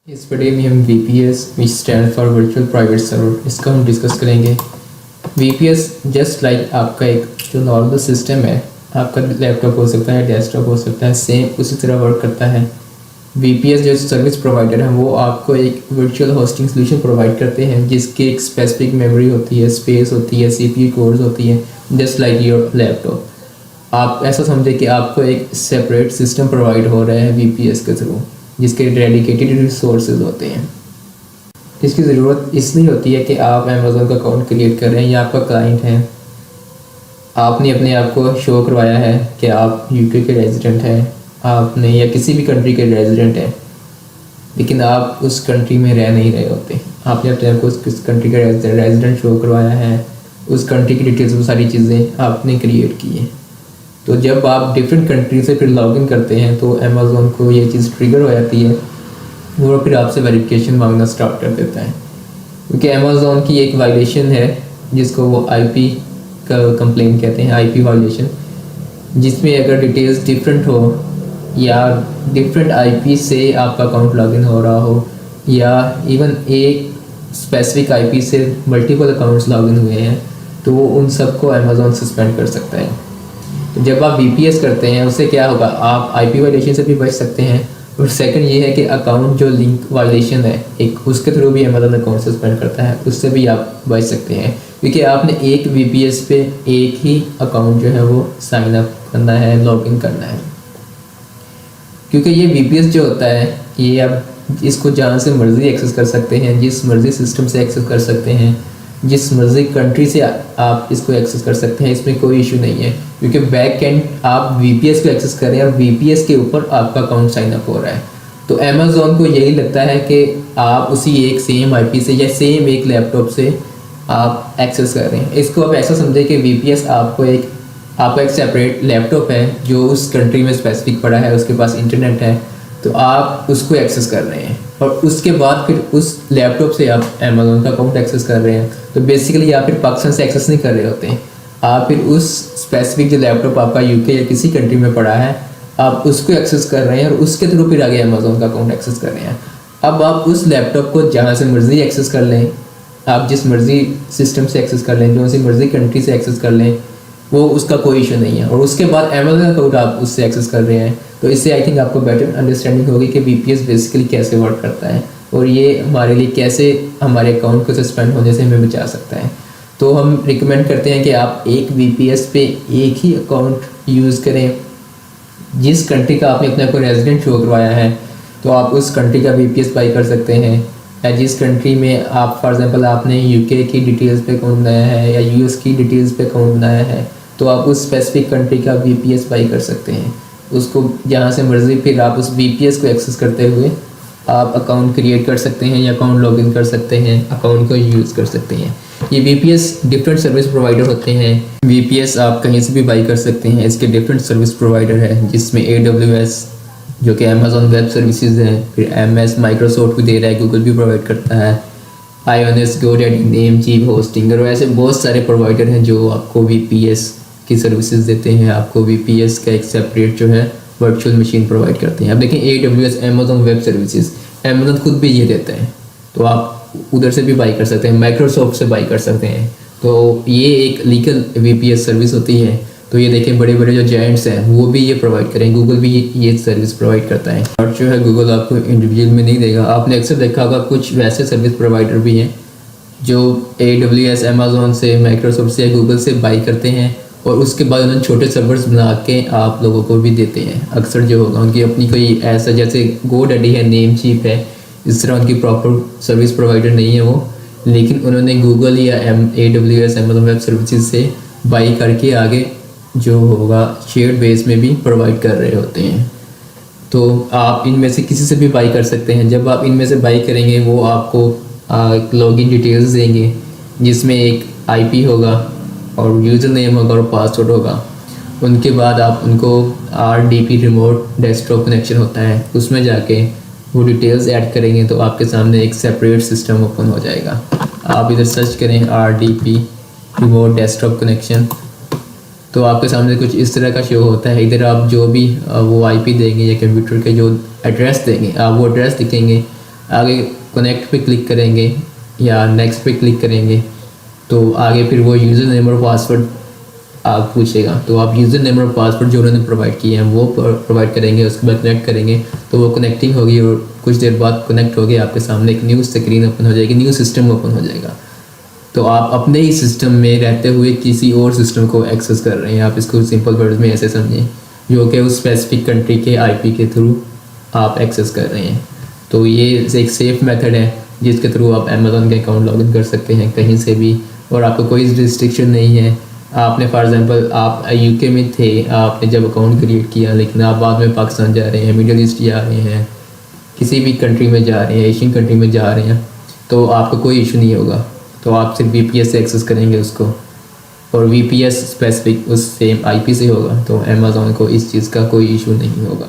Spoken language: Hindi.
इस वीडियो में हम VPS which stand for virtual private server इसका हम डिस्कस करेंगे। VPS जस्ट लाइक आपका एक जो नॉर्मल सिस्टम है, आपका लैपटॉप हो सकता है, डेस्कटॉप हो सकता है, सेम उसी तरह वर्क करता है। VPS जो सर्विस प्रोवाइडर है वो आपको एक वर्चुअल होस्टिंग सोल्यूशन प्रोवाइड करते हैं जिसकी एक स्पेसिफिक मेमोरी होती है, स्पेस होती है, CPU कोर्स होती है, जस्ट लाइक योर लैपटॉप। आप ऐसा समझे कि आपको एक सेपरेट सिस्टम प्रोवाइड हो रहा है VPS के थ्रू, जिसके डेडिकेटेड रिसोर्सेज होते हैं। इसकी ज़रूरत इसलिए होती है कि आप अमेज़न का अकाउंट क्रिएट कर रहे हैं या आपका क्लाइंट है, आपने अपने आप को शो करवाया है कि आप UK के रेजिडेंट हैं, आपने या किसी भी कंट्री के रेजिडेंट हैं, लेकिन आप उस कंट्री में रह नहीं रहे होते। आपने अपने आप को उस कंट्री का रेजिडेंट शो करवाया है, उस कंट्री की डिटेल्स, वो सारी चीज़ें आपने क्रिएट की हैं। तो जब आप डिफरेंट कंट्री से फिर लॉगिन करते हैं तो अमेज़न को ये चीज़ ट्रिगर हो जाती है, वो फिर आपसे वेरिफिकेशन मांगना स्टार्ट कर देता है, क्योंकि अमेज़न की एक वायलेशन है जिसको वो IP का कंप्लेंट कहते हैं, IP वायलेशन, जिसमें अगर डिटेल्स डिफरेंट हो या डिफरेंट IP से आपका अकाउंट लॉगिन हो रहा हो या इवन एक स्पेसिफिक IP से मल्टीपल अकाउंट्स लॉगिन हुए हैं, तो वो उन सबको अमेज़न सस्पेंड कर सकता है। तो जब आप VPS करते हैं उससे क्या होगा, आप IP वायलेशन से भी बच सकते हैं, और सेकंड ये है कि अकाउंट जो लिंक वायलेशन है एक, उसके थ्रू भी अमेज़न अकाउंट सस्पेंड करता है, उससे भी आप बच सकते हैं, क्योंकि आपने एक VPS पे एक ही अकाउंट जो है वो साइन अप करना है, लॉगिन करना है। क्योंकि ये VPS जो होता है ये आप इसको जहाँ से मर्ज़ी एक्सेस कर सकते हैं, जिस मर्ज़ी सिस्टम से एक्सेस कर सकते हैं, जिस मर्ज़ी कंट्री से आप इसको एक्सेस कर सकते हैं, इसमें कोई इशू नहीं है, क्योंकि बैक एंड आप VPS को एक्सेस कर रहे हैं और VPS के ऊपर आपका अकाउंट साइन अप हो रहा है। तो अमेज़न को यही लगता है कि आप उसी एक सेम IP से या सेम एक लैपटॉप से आप एक्सेस कर रहे हैं। इसको आप ऐसा समझें कि VPS आपका एक सेपरेट लैपटॉप है जो उस कंट्री में स्पेसिफिक पड़ा है, उसके पास इंटरनेट है, तो आप उसको एक्सेस कर रहे हैं और उसके बाद फिर उस लैपटॉप से आप अमेज़न का अकाउंट एक्सेस कर रहे हैं। तो बेसिकली आप फिर पाकिस्तान से एक्सेस नहीं कर रहे होते हैं, आप फिर उस स्पेसिफिक जो लैपटॉप आपका UK या किसी कंट्री में पड़ा है, आप उसको एक्सेस कर रहे हैं और उसके थ्रू फिर आगे अमेज़न का अकाउंट एक्सेस कर रहे हैं। अब आप उस लैपटॉप को जहाँ से मर्ज़ी एक्सेस कर लें, आप जिस मर्ज़ी सिस्टम से एक्सेस कर लें, जो सी मर्ज़ी कंट्री से एक्सेस कर लें, वो उसका कोई इशू नहीं है, और उसके बाद अमेज़न अकाउंट आप उससे एक्सेस कर रहे हैं। तो इससे आई थिंक आपको बेटर अंडरस्टैंडिंग होगी कि VPS बेसिकली कैसे वर्क करता है और ये हमारे लिए कैसे हमारे अकाउंट को सस्पेंड होने से हमें बचा सकता है। तो हम रिकमेंड करते हैं कि आप एक VPS पे एक ही अकाउंट यूज़ करें। जिस कंट्री का आपने अपने को रेजिडेंट शो करवाया है तो आप उस कंट्री का VPS बाई कर सकते हैं, या जिस कंट्री में आप फॉर एग्जांपल आपने UK की डिटेल्स पे अकाउंट बनाया है या US की डिटेल्स पे अकाउंट बनाया है, तो आप उस स्पेसिफिक कंट्री का VPS बाई कर सकते हैं। उसको जहाँ से मर्ज़ी फिर आप उस VPS को एक्सेस करते हुए आप अकाउंट क्रिएट कर सकते हैं या अकाउंट लॉगिन कर सकते हैं, अकाउंट को यूज़ कर सकते हैं। ये VPS डिफरेंट सर्विस प्रोवाइडर होते हैं। VPS आप कहीं से भी बाई कर सकते हैं, इसके डिफरेंट सर्विस प्रोवाइडर है, जिसमें AWS जो कि अमेज़न वेब सर्विसेज है, फिर MS माइक्रोसॉफ्ट भी दे रहा है, गूगल भी प्रोवाइड करता है, IONS, GoDaddy, नेमचीप, होस्टिंगर, और ऐसे बहुत सारे प्रोवाइडर हैं जो आपको VPS की सर्विसेज देते हैं, आपको VPS का एक सेपरेट जो है वर्चुअल मशीन प्रोवाइड करते हैं। अब देखें AWS Amazon web services, Amazon खुद भी ये देता है, तो आप उधर से भी बाई कर सकते हैं, माइक्रोसॉफ्ट से बाई कर सकते हैं। तो ये एक लीगल VPS सर्विस होती है। तो ये देखें बड़े बड़े जो जायंट्स हैं वो भी ये प्रोवाइड करें, गूगल भी ये सर्विस प्रोवाइड करता है, और जो है गूगल आपको इंडिविजुअल में नहीं देगा। आपने अक्सर देखा होगा कुछ वैसे सर्विस प्रोवाइडर भी हैं जो AWS अमेज़न से, माइक्रोसॉफ्ट से या गूगल से बाई करते हैं और उसके बाद उन्होंने छोटे सर्वर्स बना के आप लोगों को भी देते हैं। अक्सर जो होगा उनकी अपनी कोई ऐसा, जैसे GoDaddy है, नेमचीप है, इस तरह उनकी प्रॉपर सर्विस प्रोवाइडर नहीं है वो, लेकिन उन्होंने गूगल या AWS अमेज़न वेब सर्विसेज से बाई करके आगे जो होगा शेयर्ड बेस में भी प्रोवाइड कर रहे होते हैं। तो आप इनमें से किसी से भी बाई कर सकते हैं। जब आप इनमें से बाई करेंगे वो आपको लॉगिन डिटेल्स देंगे, जिसमें एक IP होगा और यूज़र नेम होगा और पासवर्ड होगा। उनके बाद आप उनको RDP रिमोट डेस्कटॉप कनेक्शन होता है, उसमें जाके वो डिटेल्स ऐड करेंगे तो आपके सामने एक सेपरेट सिस्टम ओपन हो जाएगा। आप इधर सर्च करें RDP रिमोट डेस्कटॉप कनेक्शन, तो आपके सामने कुछ इस तरह का शो होता है। इधर आप जो भी वो IP देंगे या कंप्यूटर के जो एड्रेस देंगे, आप वो एड्रेस लिखेंगे आगे कनेक्ट पे क्लिक करेंगे या नेक्स्ट पे क्लिक करेंगे तो आगे फिर वो यूज़र नेम और पासवर्ड आप पूछेगा, तो आप यूज़र नेम और पासवर्ड जो उन्होंने प्रोवाइड किए हैं वो प्रोवाइड करेंगे, उसके बाद कनेक्ट करेंगे तो वो कनेक्टिंग होगी और कुछ देर बाद कनेक्ट हो गया आपके सामने एक न्यू स्क्रीन ओपन हो जाएगी, न्यू सिस्टम ओपन हो जाएगा। तो आप अपने ही सिस्टम में रहते हुए किसी और सिस्टम को एक्सेस कर रहे हैं, आप इसको सिंपल वर्ड्स में ऐसे समझें, जो कि उस स्पेसिफिक कंट्री के आईपी के थ्रू आप एक्सेस कर रहे हैं। तो ये एक सेफ मेथड है जिसके थ्रू आप अमेज़ॉन के अकाउंट लॉगिन कर सकते हैं कहीं से भी, और आपको कोई रिस्ट्रिक्शन नहीं है। आपने फॉर एग्जांपल आप यूके में थे, आपने जब अकाउंट क्रिएट किया लेकिन आप बाद में पाकिस्तान जा रहे हैं, मिडिल ईस्ट जा रहे हैं, किसी भी कंट्री में जा रहे हैं, एशियन कंट्री में जा रहे हैं, तो आपको कोई इशू नहीं होगा। तो आप सिर्फ VPS से एक्सेस करेंगे उसको, और VPS स्पेसिफिक उस सेम IP से होगा, तो अमेज़ॉन को इस चीज़ का कोई इशू नहीं होगा।